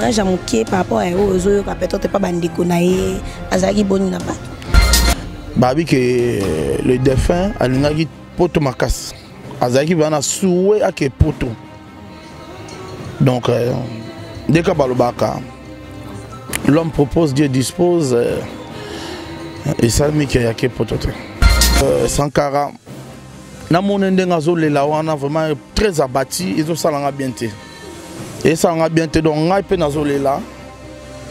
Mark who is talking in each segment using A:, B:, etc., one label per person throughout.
A: témoignage à moquer par rapport à eux, peut-être pas bandeko naé, azaki boni na pas.
B: Babi que le défunt a l'ingagi poto makas. Azaki bana soué à que poto. Donc dès que balobaka, l'homme propose, Dieu dispose. Et ça me qui a que poto. Sankara. Na mon ndengazo le la wana vraiment très abattu, ils ont ça l'a bien été. Et ça l'a bien été donc ngai pe nazo le la.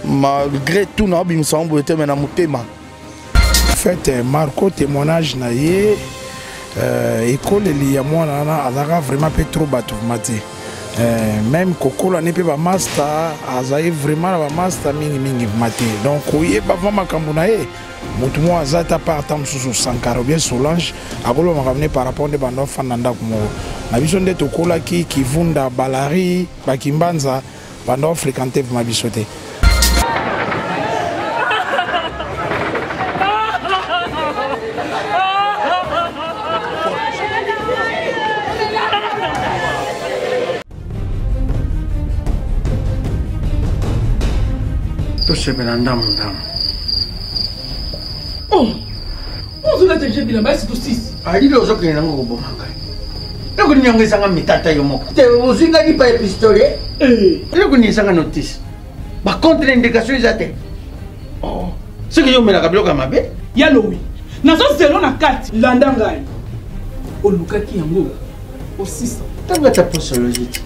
B: Malgré tout na bim sambo était mena mutema.
C: En fait, Marco témoignage naie école il y a moi na azaka vraiment peu trop batumati. Même Coco la n'est pas master, azaï vraiment la master mingi mati. Donc oui pas vraiment comme naie. Mutu mo azata partam sous Sankara bien Solange agolo m'a ramené par rapport de bando fananda comme na biso nde tokola ki vunda balari bakimbanza bando fréquenter ma bisoté.
D: Tout ce belanda
E: oh, on se l'a déjà bien là-bas, c'est tout six.
D: Ah, il y a aussi un peu de temps. Il y a aussi un peu de temps. Tu as aussi un peu de pistolet. Il y a aussi un peu de notice. Par contre, l'indication est atteinte. Oh, ce que je me rappelle comme ça.
E: Il y a l'ouïe. Nous sommes selon la carte. Landangai. Au Luka qui yango. Au 600.
D: Tu vas taper sur le site.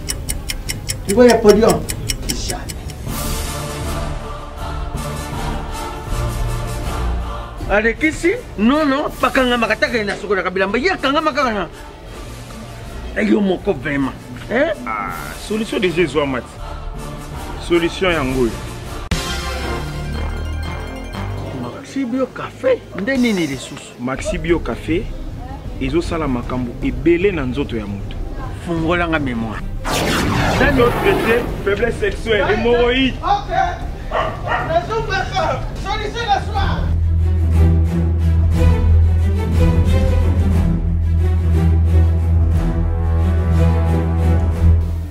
D: Tu vois, il y a pas de temps. Avec ici, non, pas quand on m'a attaqué, na soko na kabila mbaya quand on m'a attaqué. Ayo moko vraiment. Hein?
F: Ah, solution de Jésus Amat. Solution yango.
D: Maxi Bio Café, ndeni ni ressources.
F: Maxi Bio Café, ezo sala makambo ebele na nzoto ya moto.
D: Fungola nga mémoire.
F: D'un autre côté, faiblesse sexuelle, hémorroïde.
D: OK. Solution la soir.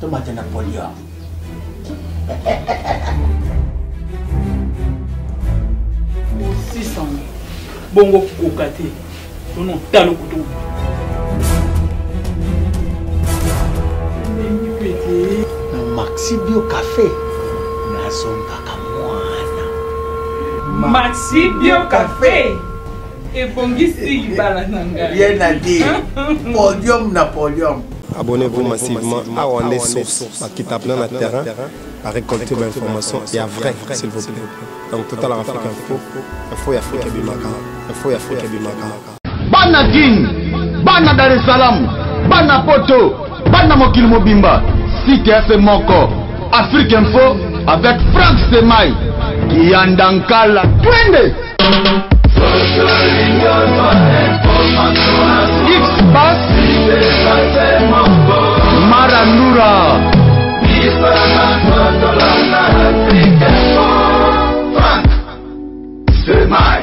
D: Tomate Napoléon.
E: Au 600. Bongo Kokate. Non, Talo Couteau.
D: Maxi Bio Café. Nazonga kamwana.
E: Maxi Bio Café. Et Bongisi Balananga.
D: Bien à dire. Podium Napoléon.
G: Abonnez-vous massivement à Wandé Source, qui tape dans le terrain, à récolter l'information et à vrai, s'il vous plaît. Donc, Total Afrique Info, Info Afrique Bimaka, Info Afrique Bimaka.
H: Bana Guine, Bana Dar es Salaam, Bana Poto, Bana Mokil Mobimba, Site FM Moko, Afrique Info avec Franck Semaï, Yandankala, Twende. X-Bass Marandura Franck Semaï.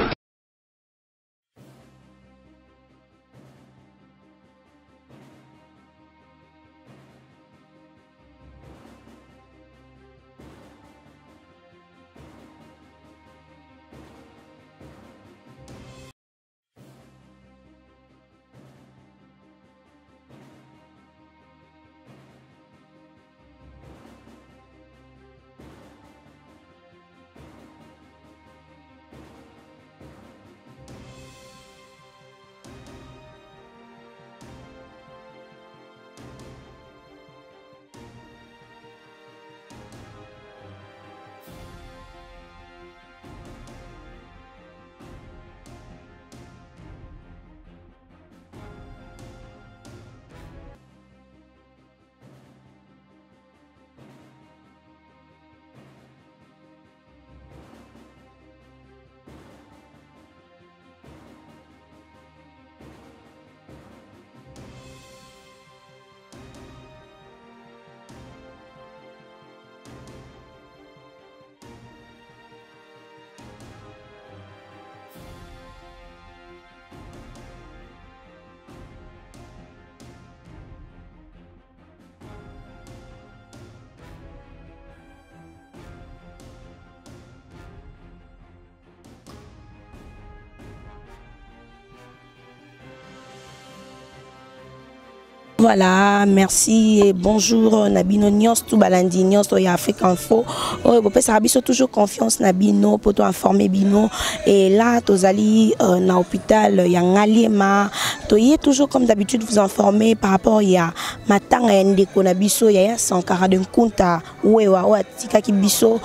A: Voilà, merci et bonjour Nabino Nyos, tout balandi Nyos, il y a Afrique Info. Vous pouvez toujours confiance Nabino pour tout informer Bino. Et là, tu allez dans l'hôpital, il y a Ngalema. Tu toujours comme d'habitude vous informer par rapport il y a Matanga Ndeko Nabiso, il y a Sankara de Kunta, Wewa, Tika Kibiso,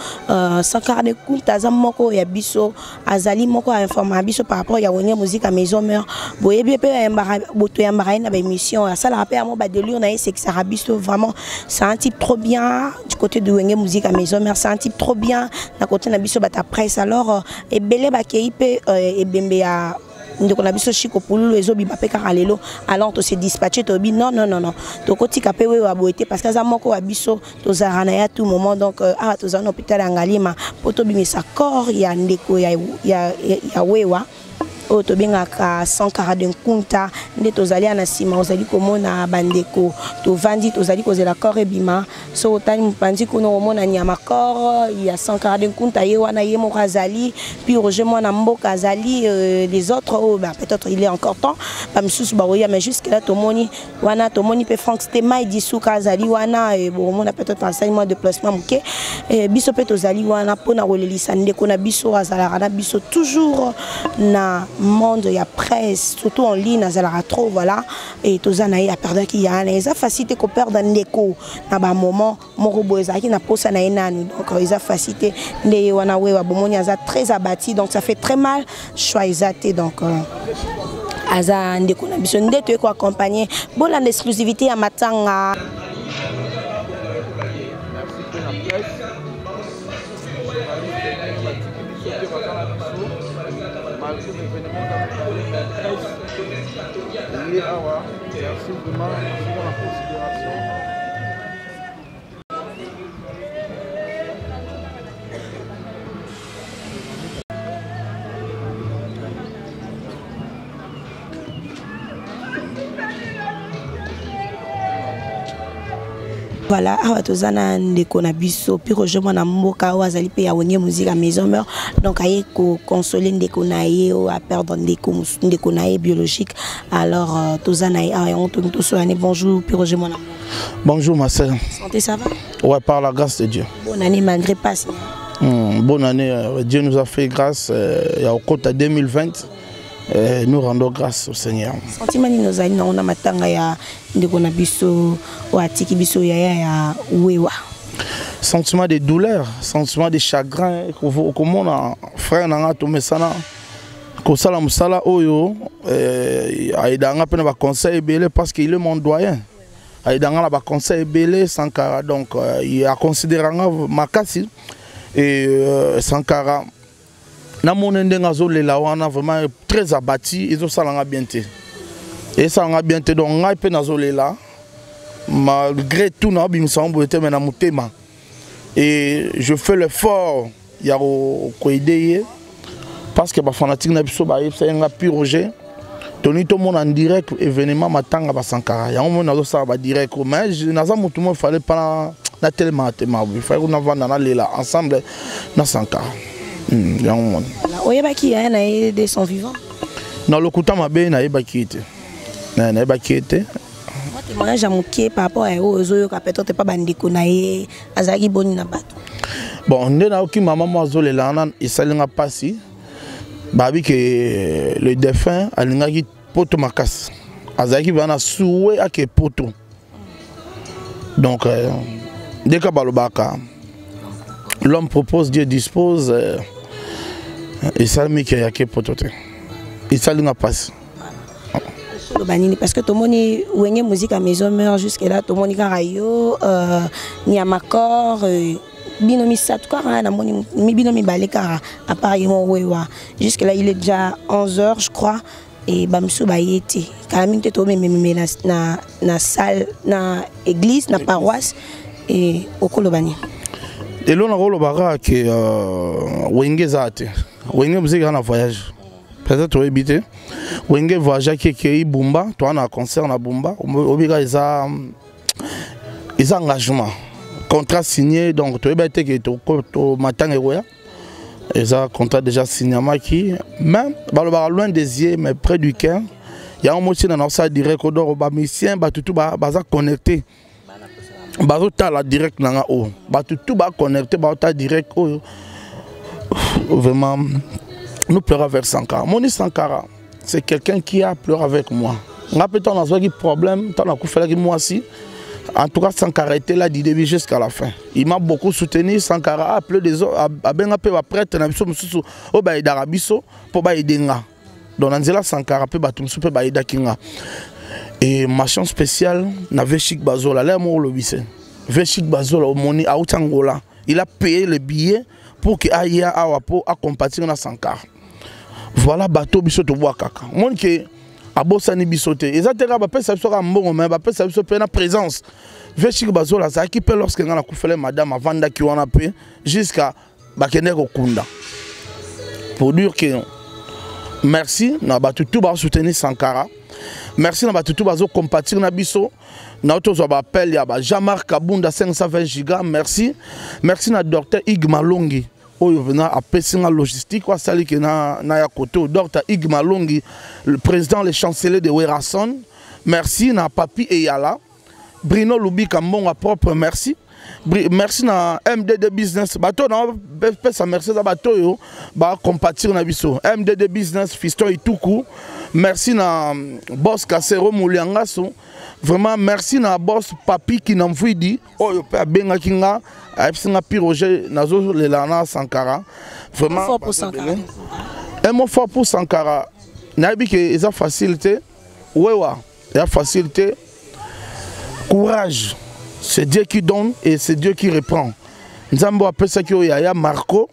A: Sankara de Kunta, Zamoko, il y a Biso, Azali Moko a informé Biso par rapport il y a Wenya musique à maison mère. Boye bien, il y a une émission, ça la rappelle. C'est que Sarabiso vraiment c'est un type trop bien du côté de Wenge Musique à maison mère, c'est un type trop bien d'un côté Nabiso bata presse alors et belé bakeipe et bembe à donc on a biso chiko pulu ezo bi bape karalelo alors to se dispatcher to bi non to koti kapé we wa boité parce que za moko wa biso to zarana ya tout moment donc to za hôpital Ngalima poto bi mesa corps ya ndeko ya wewa o to benga ka Sankara de Kunta nde to zali na sima ozali komona bandeko to vandi to zali kozela corps ebima so tani mpandi kuno komona nyama corps ya Sankara de Kunta ye wana ye mo kazali puis Roger mwana mboka azali les autres peut-être il est encore temps pas msusu ba oya mais jusque là to moni wana to moni pe Frank Stema idisuka azali wana bon mona peut-être enseignement de placement muke biso pe to zali wana pona rolelisa ndeko na biso azala na biso toujours na monde ya presse surtout en ligne azala trop voilà et tozana ya perdre qui ya les a facilité ko perdre ndeko na ba moment moko boza qui na posa na enani donc ils a facilité ndé wana wewa bomoni aza très abattu donc ça fait très mal choix exaté donc aza ndeko na biso ndé to ko accompagner bon en exclusivité à Matanga.
B: Merci vraiment pour la considération.
A: Voilà, tozana ndeko na biso puis Roger mwana mboka wazali pe ya Wenge Musique à maison mère donc aye ko consoler ndeko na ye à perdre ndeko na ye biologique alors tozana on tourne tout sur année bonjour puis Roger mwana.
B: Bonjour ma sœur.
A: Santé ça va?
B: Ouais, par la grâce de Dieu.
A: Bonne année malgré pas.
B: Bonne année, Dieu nous a fait grâce au côté 2020. Nous rendons grâce au Seigneur.
A: Sentiment nous a on a matanga ya ndeko na biso wa tiki biso ya wewa.
B: Sentiment de douleur, sentiment de chagrin comme on a frère nanga to mesana ko sala musala oyo aidanga pena ba conseil belé parce qu'il est mon doyen. Aidanga la ba conseil belé Sankara donc il a considéré makasi et Sankara na monende ngazo le la wana vraiment très abattu ils ont salanga bien té et ça nga bien té donc ngai pe nazo le la malgré tout na bimisa mbote mais na mutema et je fais l'effort ya ko aider parce que ba fanatique na biso ba yebsa nga Roger toni to mon en direct événement matanga ba Sankara ya on nazo ça ba direct mais naza mutu mo fallait pas na tellement il fallait qu'on vanda na lela ensemble na Sankara.
A: Oyeba qui a de son vivant.
B: Non, le couteau m'a bien était.
A: Moi témoignage à moquer par rapport à eux qui peut-être pas bandiko naé azaki boni na bato.
B: Bon, on est là qui maman moi zole lana et ça linga passi. Babi que le défunt alinga qui poto makas. Azaki bana soué à que poto. Donc dès que balobaka l'homme propose, Dieu dispose. Et ça, mais qu'il y a que potote. Et ça, il n'a pas.
A: Parce que tout le monde est Wenge Musique à maison mère jusqu'à là, tout le monde est rayo, ni à Makor, binomi Satukara, mi binomi Balekara, à Paris, jusque là, il est déjà 11h, je crois. Et Bamsou Bayeti, Kalamine Tetome, mais na salle, na église, na paroisse, et au Kolobani.
B: Et là, on a que Wenge Zate. Wenge Musique a un voyage. Peut-être éviter. Wenge voyage qui est Bumba. Toi, on a un concert à Bumba. Obiga, ils ont engagement. Contrat signé. Donc, tu es que tu matin et ils ont contrat déjà signé à Maki. Même, loin des yeux, mais près du cœur, Il y a un mot qui est direct, les musiciens sont connectés. La direct, tout connecté, direct. Vraiment, nous pleurons vers Sankara. Moni Sankara, c'est quelqu'un qui a pleuré avec moi. On a peut-être un problème, moi aussi. En tout cas, Sankara était là du début jusqu'à la fin. Il m'a beaucoup soutenu. Sankara a appelé des autres, a bien appelé prêtre, pour aider. Donc, Angela Sankara peut aider. Et ma chance spéciale, na Vechik Bazola, là, moi, le bise. Vechik Bazola, au Moni, à Outangola, il a payé le billet pour qu'il aille à Wapo à compatir na Sankara. Voilà, bateau bisoto Wakaka. Mon qui a bossani bisoté. Et ça, c'est un peu ça, c'est une présence. Vechik Bazola, ça qui peut lorsque on a coupé madame avant qui on a payé jusqu'à Bakeneko Kunda. Pour dire que merci, na batu tout ba soutenir Sankara. Merci na batu tout ba compatir na biso. Na auto zo ba appel ya ba Jean-Marc Kabunda 520 giga. Merci. Merci na docteur Igma Longi. Oyo vena a pessinga logistique wa sali ke na ya côté docteur Igma Longi, le président le chancelier de Werason. Merci na Papi Eyala. Bruno Lubi Kambonga propre merci. Merci na MDD Business. Bato na pesa merci na bato yo ba compatir na biso. MDD Business Fiston Ituku. Merci na boss Kasero Mouliangaso. Vraiment merci na boss Papi qui n'a vu dit oyo pe benga kinga a piroger nazo le lana Sankara. Vraiment fort pour Sankara. Un mot fort pour Sankara. Na bi que eza facilité. Wewa, il y a facilité. Courage. C'est Dieu qui donne et c'est Dieu qui reprend. Nzambo appelle ça qu'il y a Marco.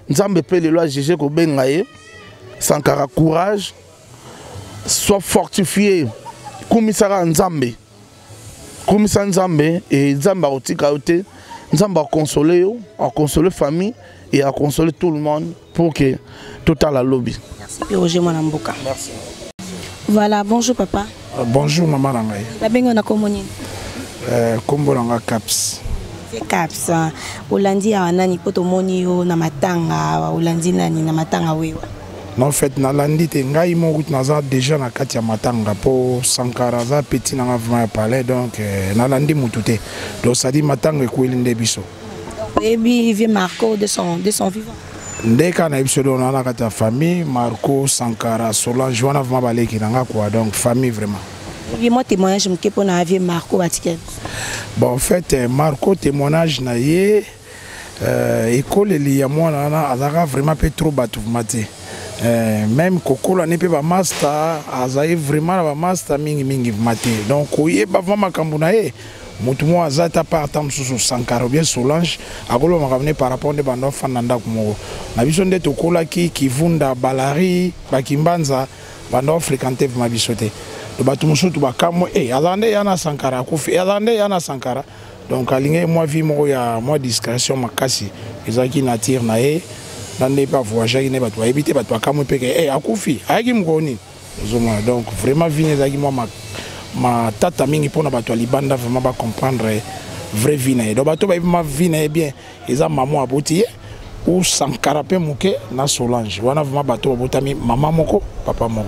B: Nzambo appelle les lois GG ko bengaye. Sankara courage. Sois fortifié. Komisara Nzambe. Komisara Nzambe et Nzamba otika ote. Nzamba a consolé yo, a consolé famille et a consolé tout le monde pour que tout à la lobby.
A: Merci Roger Mwanamboka.
B: Merci.
A: Voilà, bonjour papa.
C: Bonjour maman Langaye.
A: La bengo na komoni.
C: Kombo nanga Caps.
A: Caps. Olandi ya nani poto moni yo na matanga, Olandi nani na matanga wewa.
C: Non, en fait, nalandi te ngai mo route naza déjà na kati ya matanga po Sankara za petit nanga vraiment parler donc nalandi mutute. Donc ça dit matanga ko elinde biso.
A: Et puis il vient Marco de son vivant.
C: Ndeka na biso do na kati ya famille Marco Sankara Solange wana vraiment baleki nanga quoi donc famille vraiment.
A: Et moi témoignage me pour na vie Marco Vatican.
C: Bon en fait Marco témoignage na ye école li ya mwana na azaka vraiment peu trop batu maté. Même Kokola n'est pas master, azaï vraiment la master mingi maté. Donc oye ba vraiment kambuna e. Mutu mo azata par tam sous Sankara bien Solange, agolo makamne par rapport de bando fananda kumo. Na biso nde Kokola ki vunda balari bakimbanza bando fréquenter ma bisoté. De batu musutu bakamo azande yana Sankara kufi azande yana Sankara. Donc aligné moi vie mo ya moi discrétion makasi. Ezaki natir na e. N'allez pas voyager, ne pas toi éviter, pas toi comme péché. Eh, à Koufi, à Gimgoni. Donc vraiment venez à moi ma tata mingi pour na bato libanda vraiment pas comprendre vrai vie. Donc bato ba ma vie bien. Ils ont maman aboti ou Sankara pe muke na Solange. Wana vraiment bato abotami maman moko, papa moko.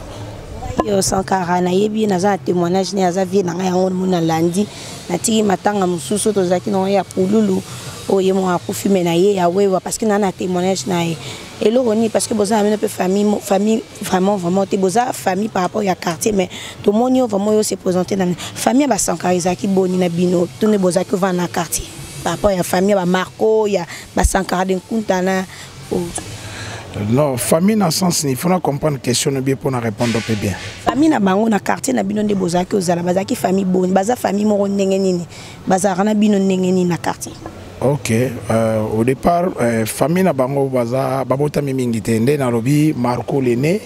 A: Yo Sankara na yebi na za témoignage ni aza vie na yango mona landi na tiki matanga mususu to zaki no ya pululu. Oye mo akufi mena ye ya wewa parce que nana témoignage na e elo roni parce que boza amena pe famille vraiment te boza famille par rapport ya quartier mais to moni vraiment yo se présenter na famille ba Sankara ki boni na bino to ne boza que va na quartier par rapport ya famille ba Marco ya ba Sankara den kuntana.
C: Non, famille na sens il faut comprendre question bien pour na répondre peu bien.
A: Famille na bango na quartier na bino de boza ki ozala bazaki famille boni baza famille mo ndenge nini baza na bino ndenge nini na quartier.
C: Ok, au départ, famille na bango baza babota mingi tende na lobi Marco l'aîné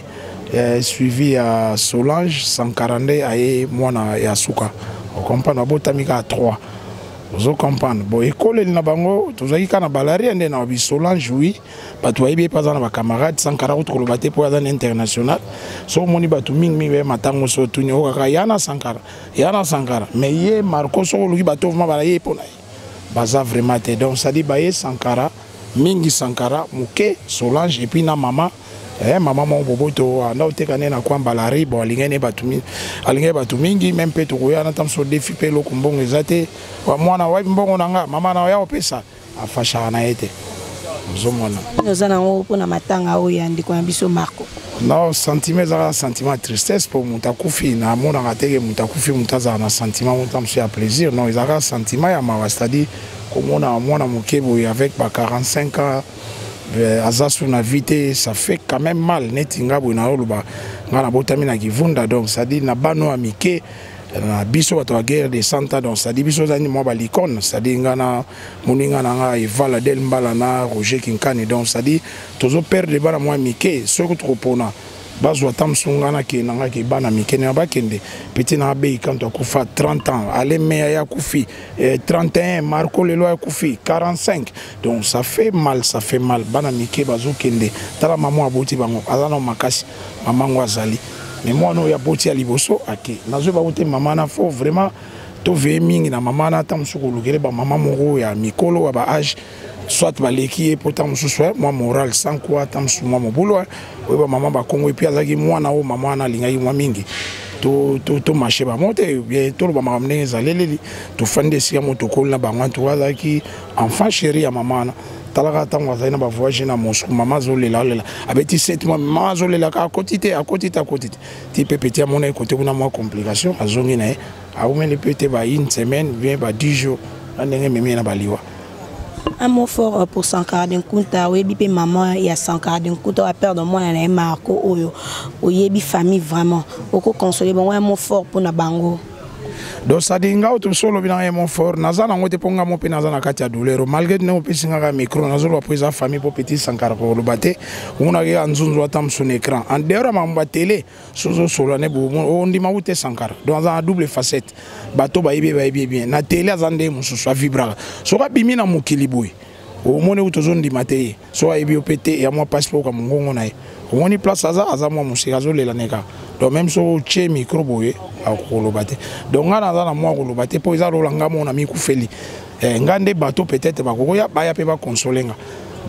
C: suivi à Solange 142 aye mwana ya suka. On comprend babota mika à 3. Vous comprenez. Bon école na bango tozaki kana balari ende na bi Solange oui, bato ayebi pas na ba camarades 140 ko lobaté pour azan international. So moni bato mingi be matango so tuni o kaka yana Sankara. Mais ye Marco so lobi bato vraiment balaye pona. Baza vraiment te donc ça dit baye Sankara mingi Sankara muke Solange et puis na maman maman mon boboto anda otekane na kwamba la ribo alingene batu mingi même pe to ya na tam so défi pe lo kumbongo ezate wa mwana wa mbongo nanga mama na ya opesa afasha na ete mzomona
A: nozana ngo pona matanga o ya ndiko na biso Marco
C: non sentiment tristesse pour mutakufi na mona ngateke mutakufi mutaza na sentiment mutamso ya plaisir non ezaka sentiment ya mawa c'est-à-dire komona mwana mukebo avec ba 45 ans azasu na vite ça fait quand même mal netinga bona oloba ngana botami na kivunda donc ça dit na bano amike na biso bato wa guerre de santa donc ça dit biso zani mo ba licone ça dit ngana moninga na Evala del Mbala na Roger Kinkani donc ça dit tozo perdre bana mo amike soko tropona bazwa tamsungana ke nanga ke bana mikene abakende petit na be quand akufa 30 ans ale meya ya kufi 31 Marco lelo ya kufi 45 donc ça fait mal bana mike bazo kende tala maman aboti bango azana makasi maman ngwazali mais moi no ya boti ya liboso ake nazo ba wote maman na fo vraiment to ve mingi na maman na tamsuko lukele ba maman moko ya mikolo wa ba âge soit baleki pourtant mususu moi moral sans quoi tamsu moi mobulo oba maman ba Kongo epi azaki mwana o maman na lingai mwa mingi to marché ba monte bien to ba mamne zaleleli to fande sia moto kola ba ngwantu azaki enfant chéri ya maman na talaka tango zaina ba voyage na Moscou maman zolela lela abeti 7 mois maman zolela ka kotite ti petit mon côté kuna moi complication azongi na a umele pete ba une semaine bien ba 10 jours andenge memi na baliwa.
A: Un mot fort pour Sankara Denkunta, oui, maman, il y a Sankara Denkunta, a peur de moi, il y a Marco, il y a famille vraiment, beaucoup consoler, bon, un mot fort pour Nabango.
C: Donc ça dit nga auto solo bina un mot fort, nazana ngote ponga mo pe nazana katia douleur, malgré que nous pesinga ka micro, nazolo prise famille pour petit Sankara ko lo baté, on a ga nzunzo atam son écran. En dehors ma télé, sozo solo ne bo on dit ma outé Sankara, dans un double facette. Bato ba ibe bien. Na télé azande mususu a vibra. So ka bimi na mukiliboy. O mone utozondi mateye. So aibi opete ya moi passeport ka mungongo na ye. O moni place aza moi musika zo lela neka. Donc même so che micro boye a kolobate. Donc ngana za na moi kolobate po iza rolanga mona mi kufeli. Ngande bato peut-être ba koya ba ya pe ba consolenga.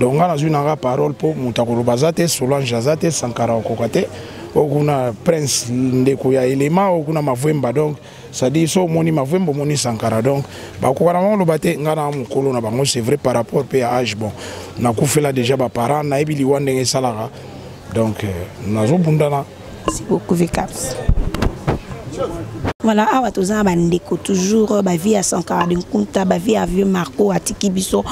C: Donc ngana zuna ga parole po mutakolobazate Solange azate Sankara okokate. Okuna prince ndeko ya elema okuna mavemba donc ça dit so moni mavemba moni Sankara donc ba ko kana mo bate ngana mukolo na bango c'est vrai par rapport à âge bon na kufela déjà ba parents na ebili wandenge salaka donc nazo bundana.
A: Merci beaucoup Vcaps. Voilà, awa tozana bandeko toujours ba vie à Sankara Denkunta, ba vie à vieux Marco atiki biso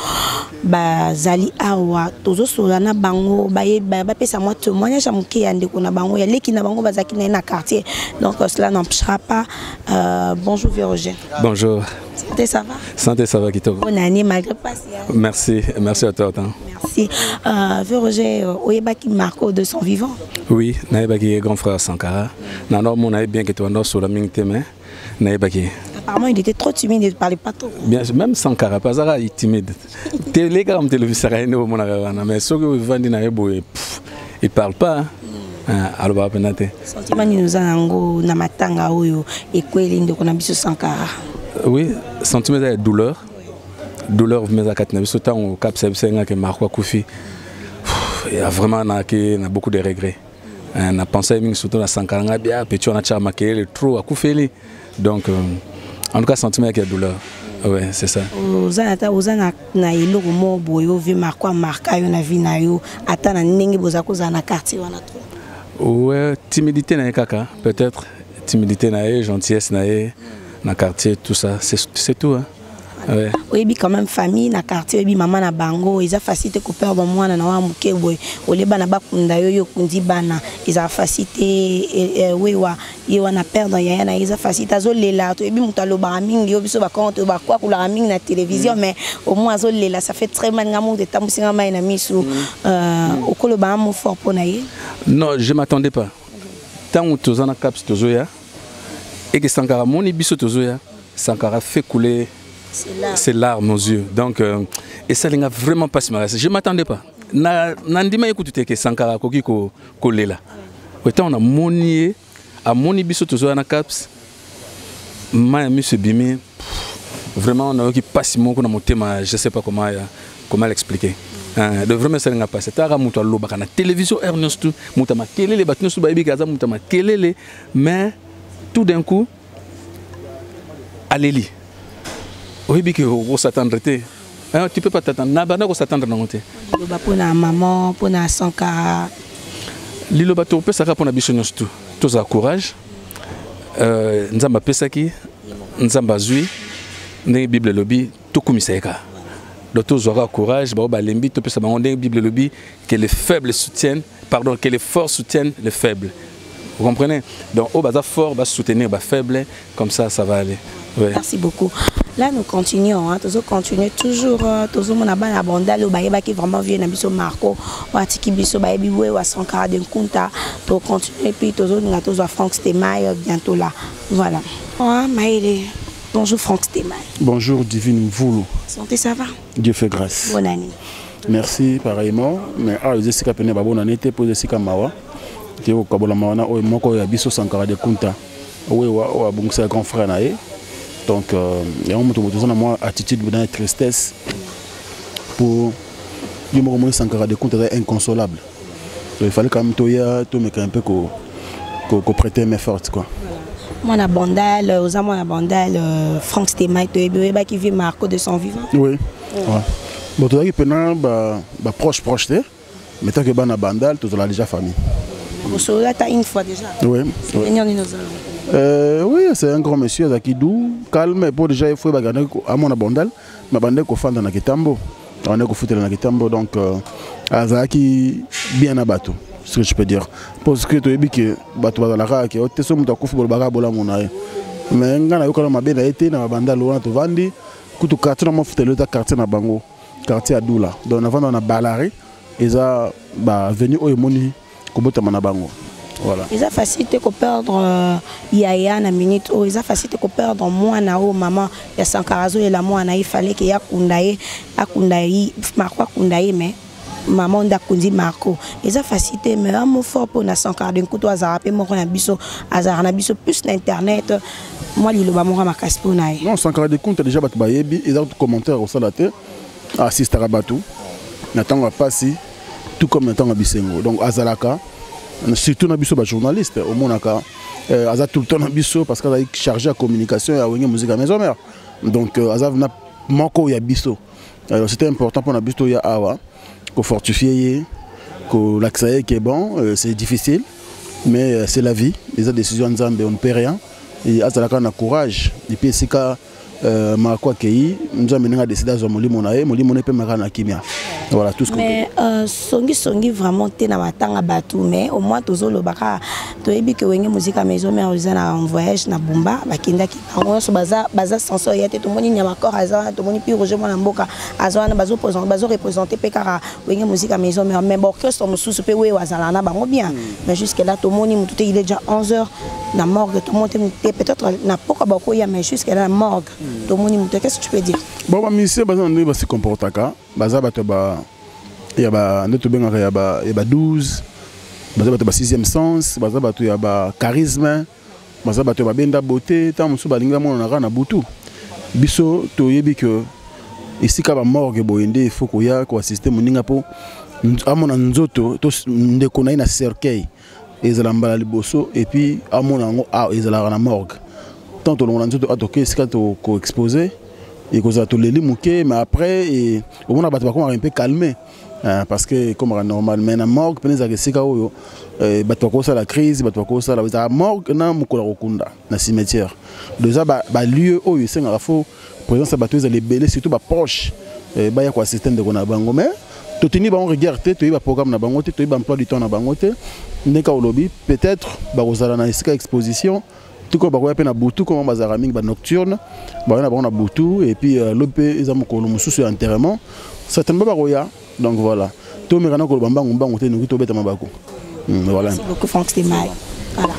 A: ba zali awa tozo solana bango ba pesa moi témoignage à muke ya ndeko na bango ya leki na bango bazaki na quartier. Donc cela n'empêchera pas. Bonjour Roger.
I: Bonjour.
A: Santé, ça va?
I: Santé, ça va Kitoko.
A: Bonne année malgré pas.
I: Merci à toi.
A: Merci. Roger, oyebaki Marco de son vivant.
I: Oui, naebaki grand frère Sankara. Nano mon aïe bien que toi non sur la ming teme. Naebaki.
A: Apparemment, il était trop timide, il ne parlait pas trop.
I: Bien sûr, même Sankara, pas ça, il est timide. Les gars, téléviseur, mais ceux qui vendent na ebo, il parle pas. Alors,
A: sentiment nous avons na matanga oyo ekweli ndeko na biso Sankara.
I: Oui, sentiment de douleur. Douleur mais à quatre neuf temps au Cap Sebsenga que Marco Koufi. Il y a vraiment beaucoup de regrets. On a pensé surtout à Sankara bien petit on a charmé trop à Koufeli. Donc en tout cas sentiment qu'il y a douleur. Oui, c'est ça.
A: Ozana na iloko mo boyo vi Marco marka yo na vie na yo atana ndenge bozako za na quartier wana trop.
I: Ouais, timidité na kaka, peut-être timidité na gentillesse na quartier tout ça, c'est tout hein. Ouais.
A: Oui, quand même famille na quartier bi maman na bango, ils a facilité ko perdre mwana na wa muke boy. Ole bana bakunda yo kundi bana, ils a facilité oui wa yo na perdre ya na ils a facilité azolela to ebi mutalo ba mingi yo biso ba compte ba kwa kula mingi na télévision mais au moins azolela ça fait très mal ngamu de tamusinga mai na misu okolo ba mo fort pour na ye.
I: Non, je m'attendais pas. Tant que tozana caps tozoya et que Sankara moni biso tozoya, Sankara fait couler ses larmes aux yeux. Donc, et ça n'a vraiment pas se marrer. Je ne m'attendais pas. Nandima écoute que Sankara koki ko là. Autant on a monié, à moni biso tozoya na caps. Ma monsieur Bimi, vraiment on a qui passe mon thème, je sais pas comment l'expliquer. de vraiment ça n'a pas. C'était à Ramouta Lobaka na télévision Ernest Moutama Kelele Batno Soubaïbi Gaza Moutama Kelele, mais tout d'un coup, Aléli. Oui, bien que vous s'attendre. Tu peux pas t'attendre. Nabana vous s'attendre dans côté.
A: Pour la maman, pour la Sankara.
I: Lilo bato peut ça pour la bichonneuse tout. Tout ça courage. Nzamba pesaki, Nzamba zui, ne Bible lobby tout comme ça. Donc tous aura courage. Bah lembi tout peut ça. On Bible lobby que les faibles soutiennent, pardon, que les forts soutiennent les faibles. Vous comprenez? Donc au bazar fort va soutenir les faibles, comme ça va aller. Ouais.
A: Merci beaucoup. Là, nous continuons, toujours continuer, toujours, toujours mon abandon abondal, au qui vraiment vient à Marco, ou à Tiki Bisso, ou à Sankara de Kunta, pour continuer, puis toujours, nous avons Franck Stemaille, bientôt là. Voilà. Maëlle, bonjour Franck Stemaille.
J: Bonjour Divine Voulou.
A: Santé, ça va?
J: Dieu fait grâce.
A: Bonne année.
J: Merci, pareillement. Mais je sais que bonne année, tu peux dire que Mawa. Tu es au Kabola Mawana, ou Moko Yabiso Sankara de Kunta, ou à Bungsa grand frère Naé. Donc, il y a une attitude de tristesse pour dire Sankara de compte inconsolable. Donc, il fallait quand même un peu qu'on prêtait mes forces.
A: Mon abondal, aux amants abondal, Franck Stemaille, qui vit Marco de son vivant.
J: Oui. Bon, tu as dit proche, mais tant que tu as abondal, tu as déjà famille.
A: Tu as une fois déjà.
J: Oui. Oui, c'est un grand monsieur qui doux, calme, pour déjà il faut regarder à mon abondal, mais bande ko fanda na Kitambo, on est ko foutre na Kitambo, donc azaki bien abattu, ce que je peux dire. Parce que tu es que batu dans la rake, o te somme ta ko football baga bola monae. Mais ngana yo kala mabe na été na bandal on to vandi, kutu quartier na mo foutre le quartier na bango, quartier Adoula. Donc avant on a Balari, ils a venu au moni ko bota na bango. Voilà.
A: Ils ont facilité de perdre Yaya na minute ils ont facilité de perdre moi na maman ya Sankarazo et la moi na il fallait que ya kundaye Marco kundaye mais maman da kundi Marco ils ont facilité mais un mot fort pour na Sankara d'un coup to azarape mo na biso plus l'internet moi li lo ba mo ma kaspo na
J: non Sankara de compte déjà bat bayebi ils ont commentaire au salate assiste à Rabatu n'attend pas si tout comme n'attend Bisengo donc azalaka surtout na biso ba journaliste au monaka aza tout le temps na biso parce qu'il a chargé la communication et à la musique à maison mère donc aza na manko ya biso alors c'était important pour na biso ya awa ko fortifier ko l'accès qui est bon c'est difficile mais c'est la vie les décisions nzambe on ne peut rien et azalaka na courage et puis c'est ka Marco Kei nous avons décidé de molimo ne peut pas na kimia voilà tout ce qu'on
A: mais songi vraiment té na matanga batu mais au moins tozo lo baka to ebi que wenge musique à maison mais on en voyage na Bumba bakinda ki on so baza sensor yete to moni nya makor aza to moni pi Roger Mwana Mboka aza na bazo représenter pekara wenge musique à maison mais bon que son sous pe we wazala na bango bien mais jusque là to moni mutu il est déjà 11h na morgue tout monte peut-être na poka bako ya mais jusque là na morgue. Qu'est-ce que tu peux dire?
J: Bon, ma mission, on se comporte comme il y a 12, il y a 6e sens, il y a charisme, il y a beauté, tant que il y a butu. Biso, tu sais que ici, quand morgue, il faut qu'il y ait un système pour à mon anzoto, nous connaissons un cercueil, et puis à mon ango, ils ont la morgue. Tant que l'on a dit que exposé et que ça a les mouquets mais après au moins on a un peu calmé parce que comme normal mais na morgue peneza que c'est kao batoko ça la crise batoko ça la morgue na mukola kokunda na cimetière déjà lieu où il s'en faut présence batteuse les belés surtout proche ba ya quoi système de kona bango mais to tini ba on regarder to ba programme na bango te to ba emploi du temps na bango te ndeka lobby peut-être ba kozala na exposition tout comme on a beaucoup comme bazarami nocturne on a beaucoup et puis l'OP ils ont encore le sous enterrement certainement baroya donc voilà tout mais quand on bamba on bango te nous to beta mabako voilà
A: merci beaucoup Franck Stemaille voilà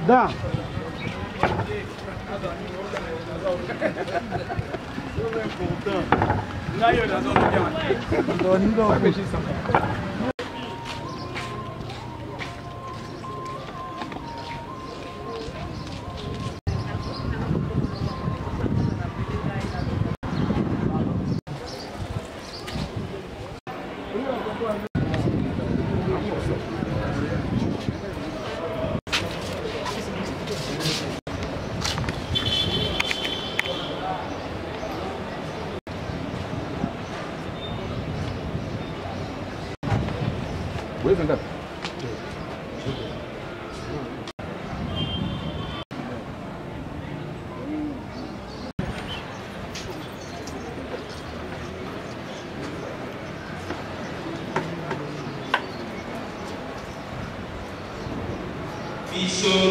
C: Da.
K: Cristo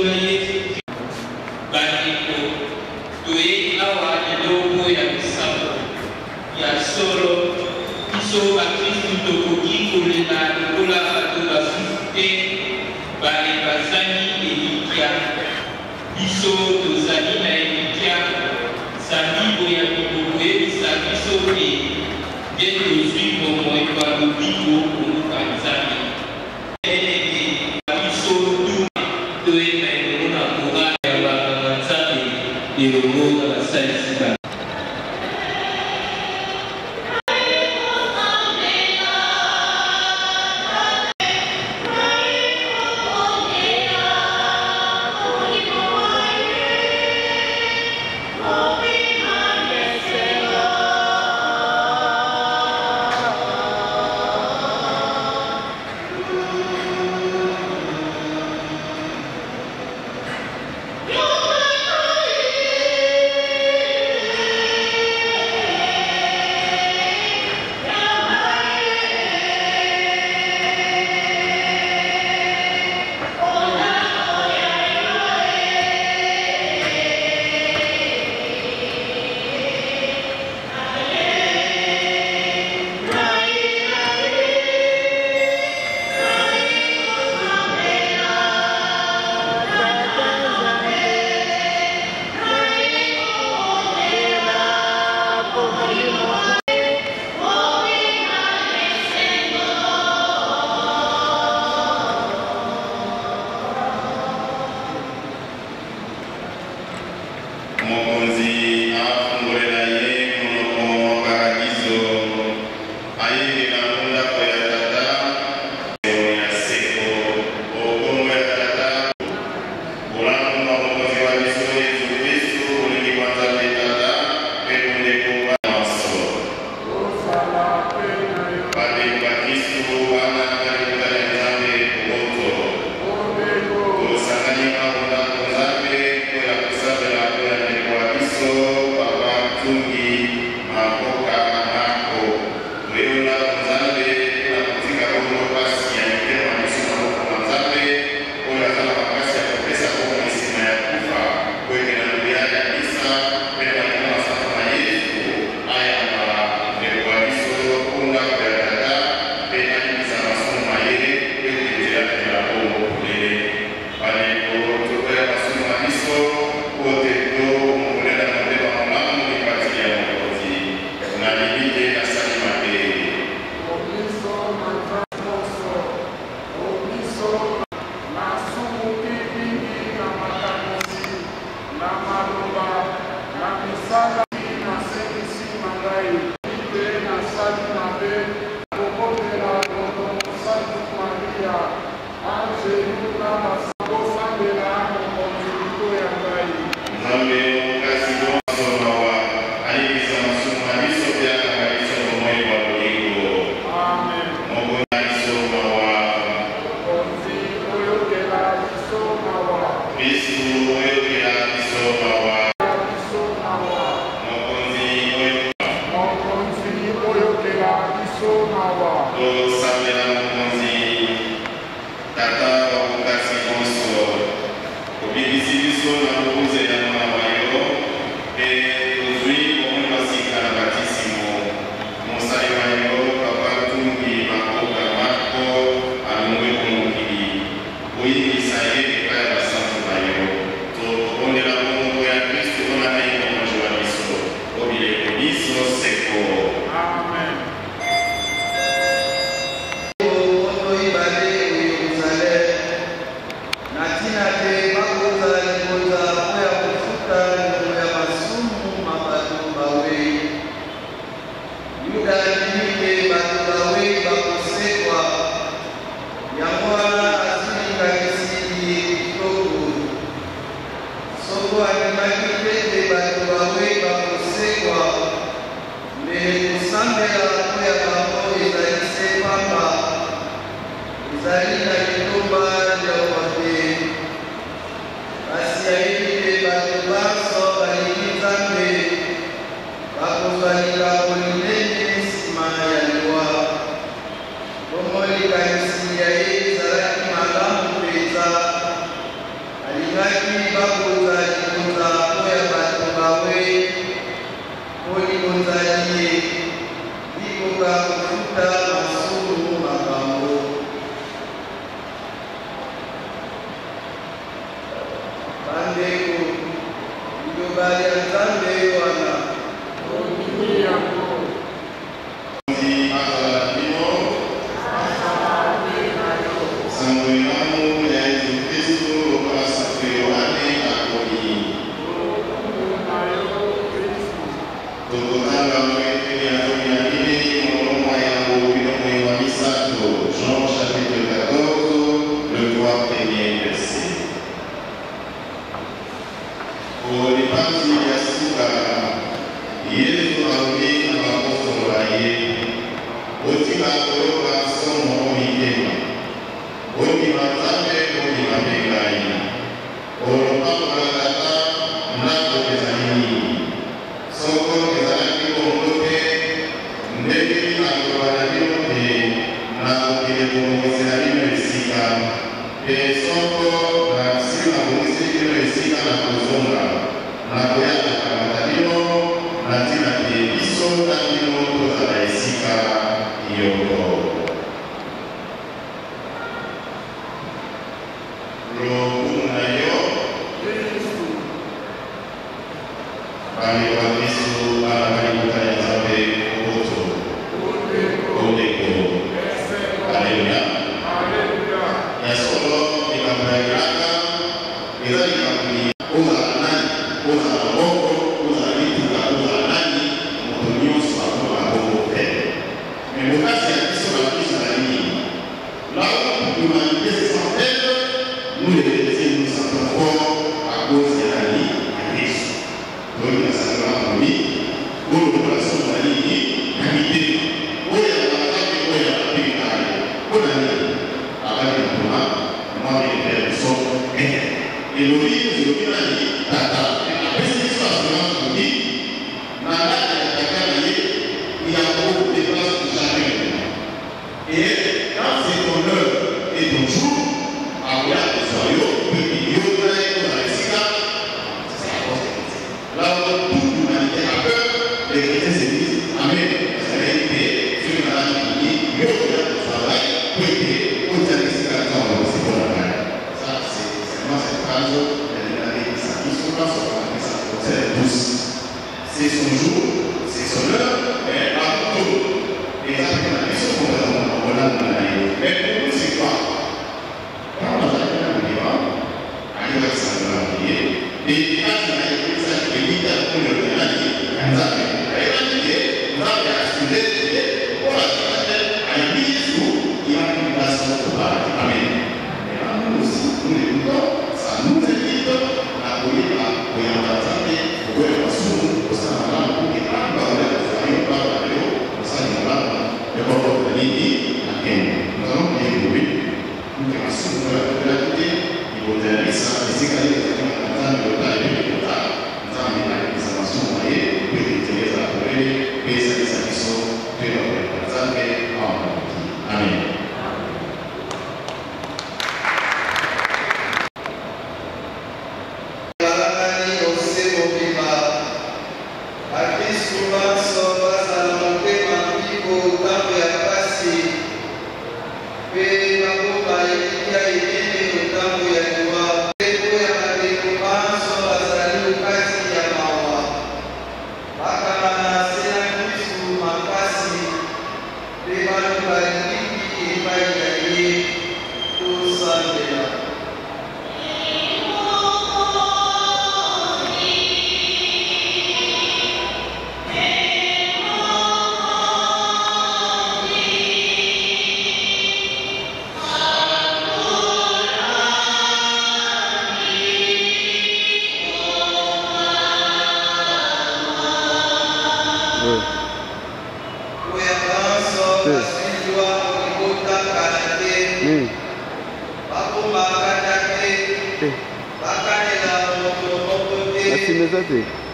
K: simeza te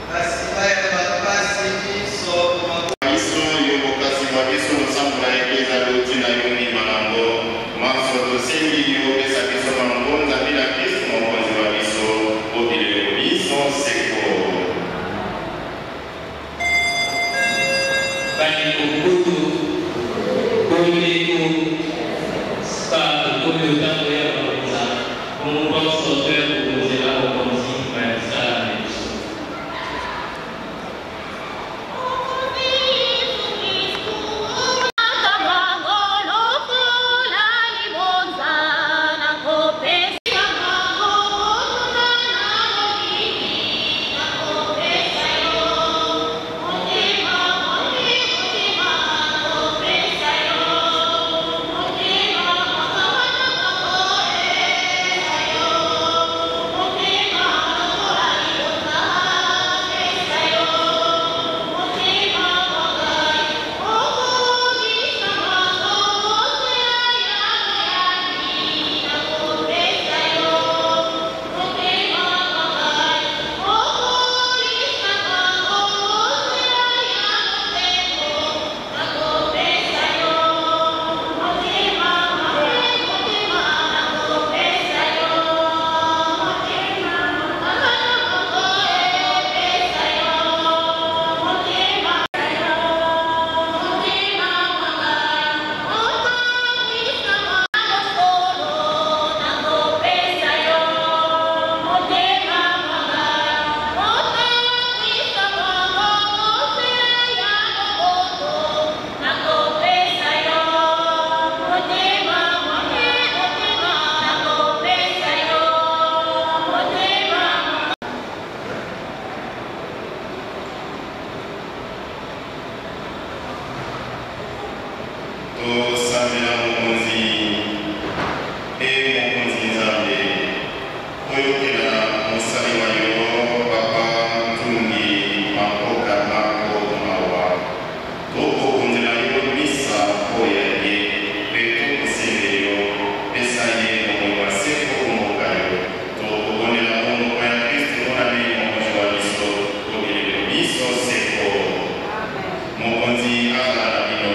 L: Mokonzi azala bino.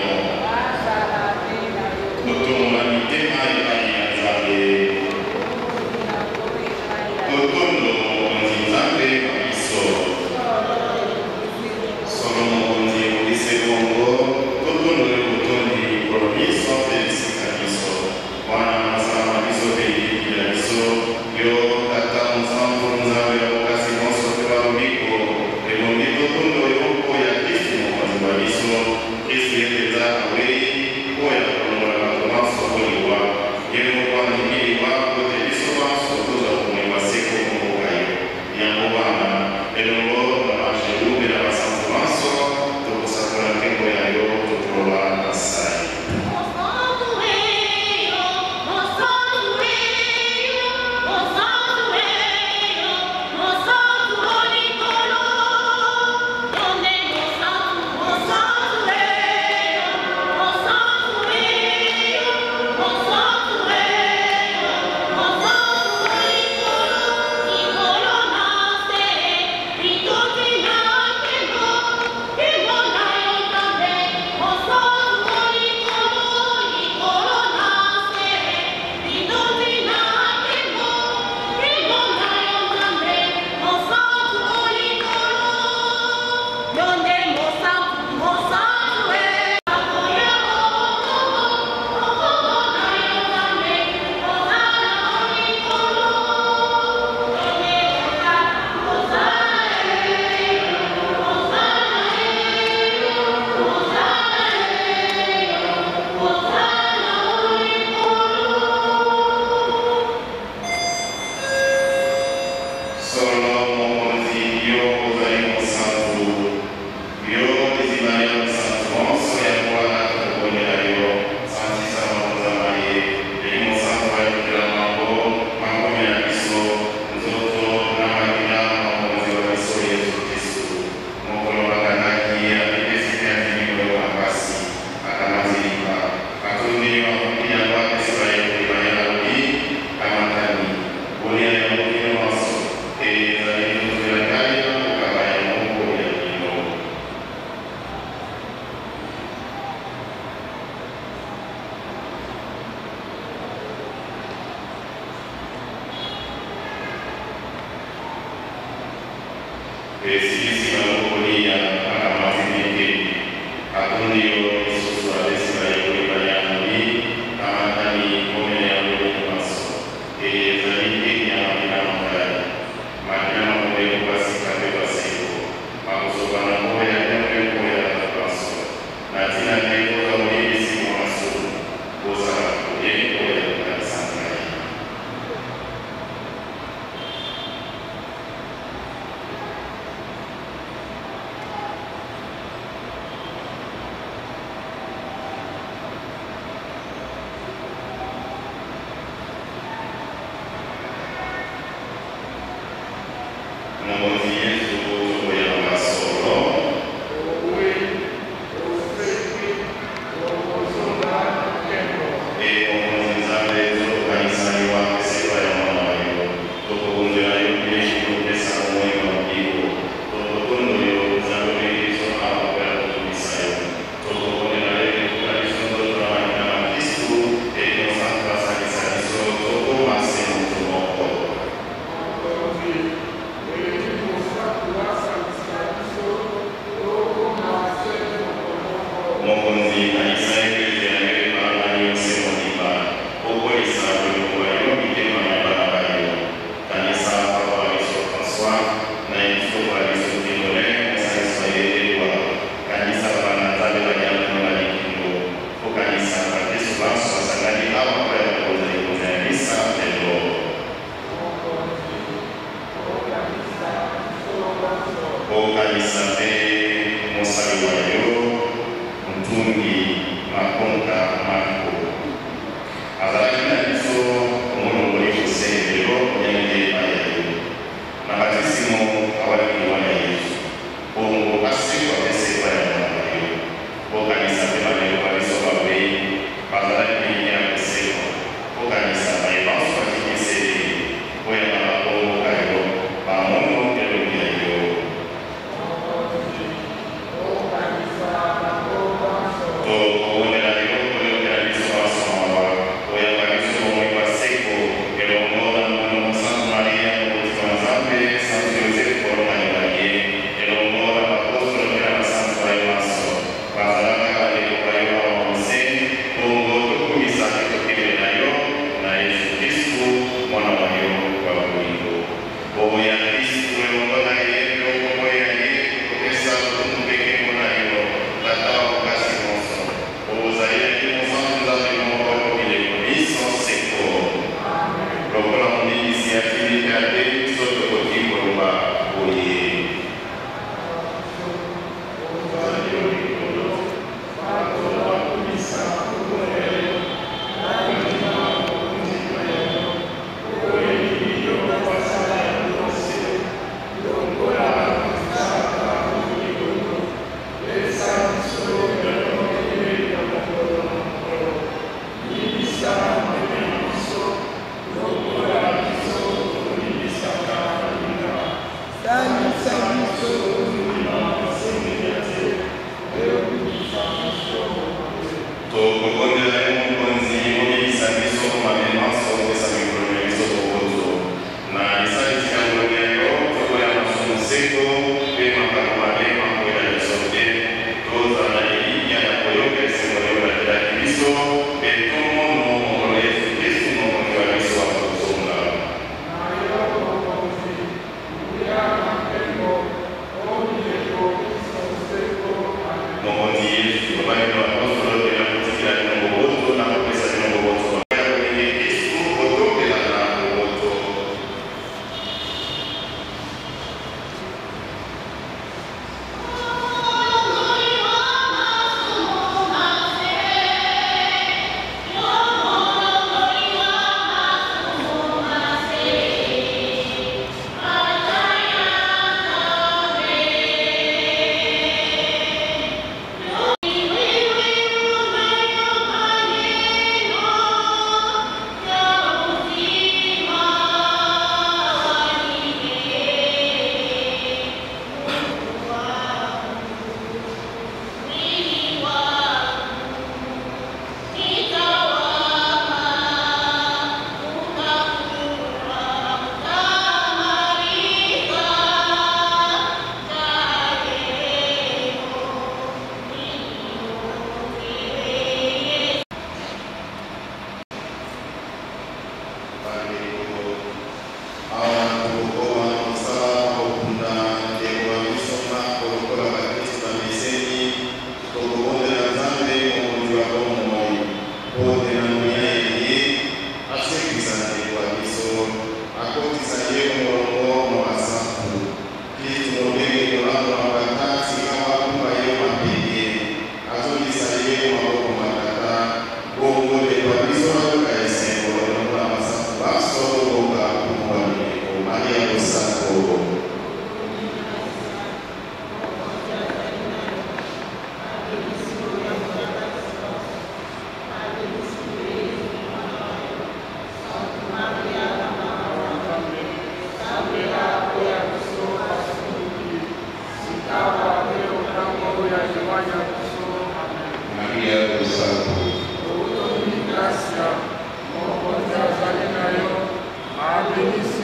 K: Vamos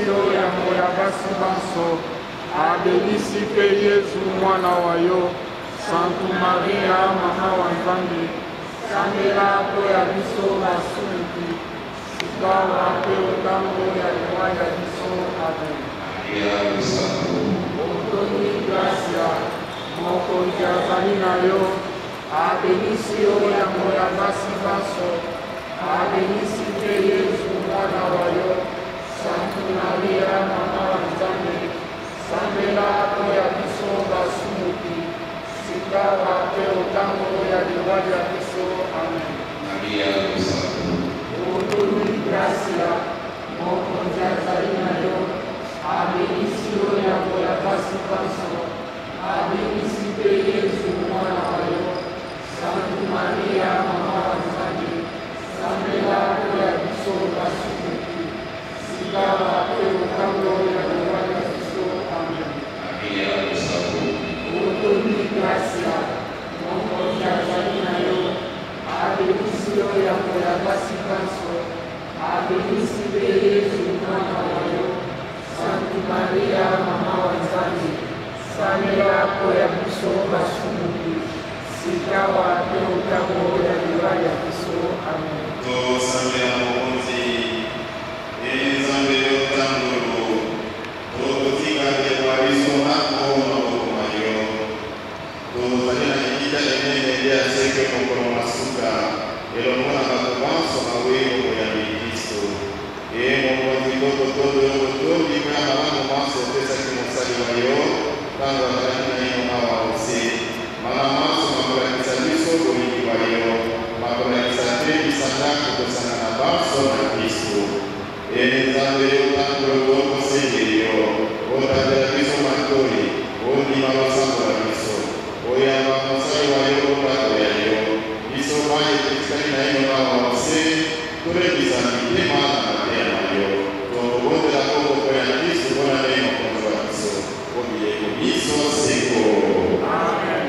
C: yo yango ya basi banso abelisi mpe Yesu mwana wa yo Sainte Maria mama wa Nzambe sambela mpo ya biso basuki sikawa mpe otango ya liwa ya biso amen otoni gracia mokonzi azali na yo abelisi yo yango ya basi banso abelisi mpe Yesu mwana wa yo Sainte Maria mama wa Nzambe sambela mpo ya biso basuki sikawa mpe otango ya liwa ya biso amen otoni gracia mokonzi azali na yo abelisi yo yango ya basi banso abelisi mpe Yesu mwana wa yo Sainte Maria mama wa Nzambe sambela mpo ya biso basuki sikawa mpe otango ya liwa ya biso amen otoni gracia mokonzi azali na yo abelisi yo yango ya basi banso abelisi mpe Yesu mwana wa yo Sainte Maria mama wa Nzambe sambela mpo ya biso basuki sikawa mpe otango ya liwa ya biso amen
K: tosambela mokonzi Nzambe yotangolo tokotikandekwa biso nako maboko na yo tozali na likita enene nde aseke mokolo masuka elongo na bato banso nawe okoyambi Kristo mokonzi tototondo yo kotondi mpe ya malamu manso opesaki mosali wa yo ntango azalaki na ino mawa ose mala manso makolakisa biso bolingi wa yo makolakisa te bisandako kosanga na banso na Kristo Nzambe yotangolo tokosengeli yo otandela biso matoi ondima losambola biso oyamba mosali wa yo opato ya yo biso manye tetikali na ino mawa ose tolekisa mitema na mateya na yo tokobondela kokoko ya Kristo mpona ndenge mokonzi wa biso obileko biso seko amen.
C: Amen.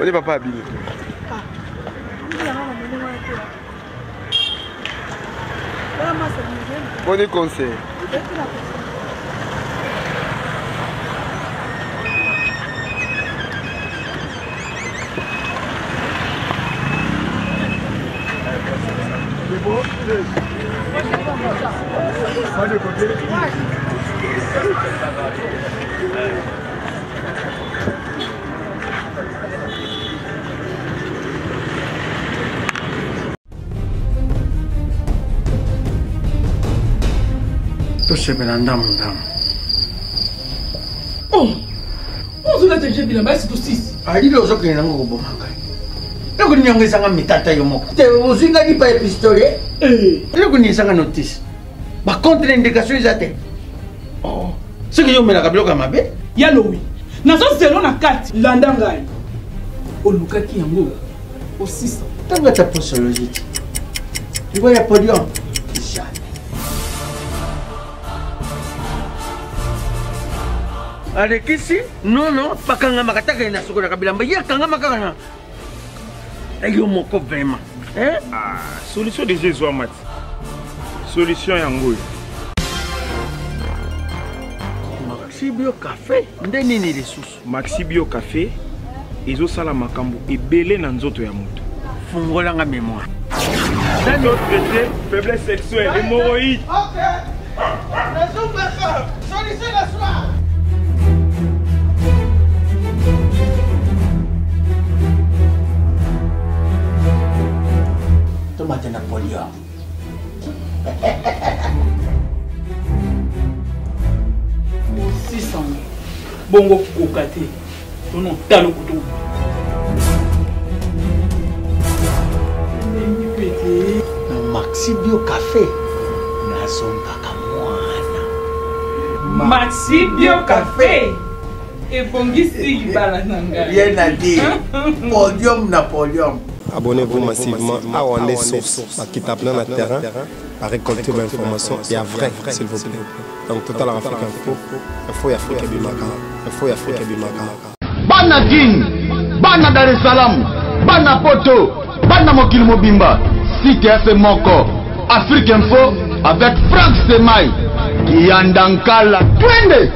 L: On est papa habillé. Bon conseil.
D: tosepela ndamu.
E: ozolata je bilamba esi tosisi
D: alili ozokende nango koboma ngai ekoninyongezanga mitata yo moko te ozinga lipa ya pistolet ekoniesanga notice bacontre indication eza te soki yomelaka biloko ya mabe
E: ya lowi nazozelo na kati landa ngai olukaki yango osisa
D: ntango ata posologie te libo ya podium alekisi nono bakangamaka taka na sokolaka bilamba ye akangama kaka na yo moko vraiment
F: solution déjà ezwa mati solution yango oyo
D: Maxi Bio Café nde nini lisusu
F: Maxi Bio Café ezosala makambo ebele na nzoto ya moto
D: fungolanga mémoire
F: traité faiblesse sexuelle hémorroïde
D: solution la soir. Tomate Napoléon.
E: Bongo kokate. Non, talo kutu.
D: Maxi Bio Café. Nazombaka mwana.
E: Maxi Bio Café. Et bongisi libala nanga.
D: Rien à dire. Podium Napoléon.
G: Abonnez-vous massivement à Wandé Source, qui tape dans le terrain, à récolter l'information et à vrai, s'il vous plaît. Donc, Total Afrique Info, Info Afrique Bimaka, Info Afrique Bimaka.
H: Bana King, Bana Dar es Salaam, Bana Poto, Bana Mokil Mobimba, Site FM Moko, Afrique Info avec Franck Semaï, Yandankala, Twende.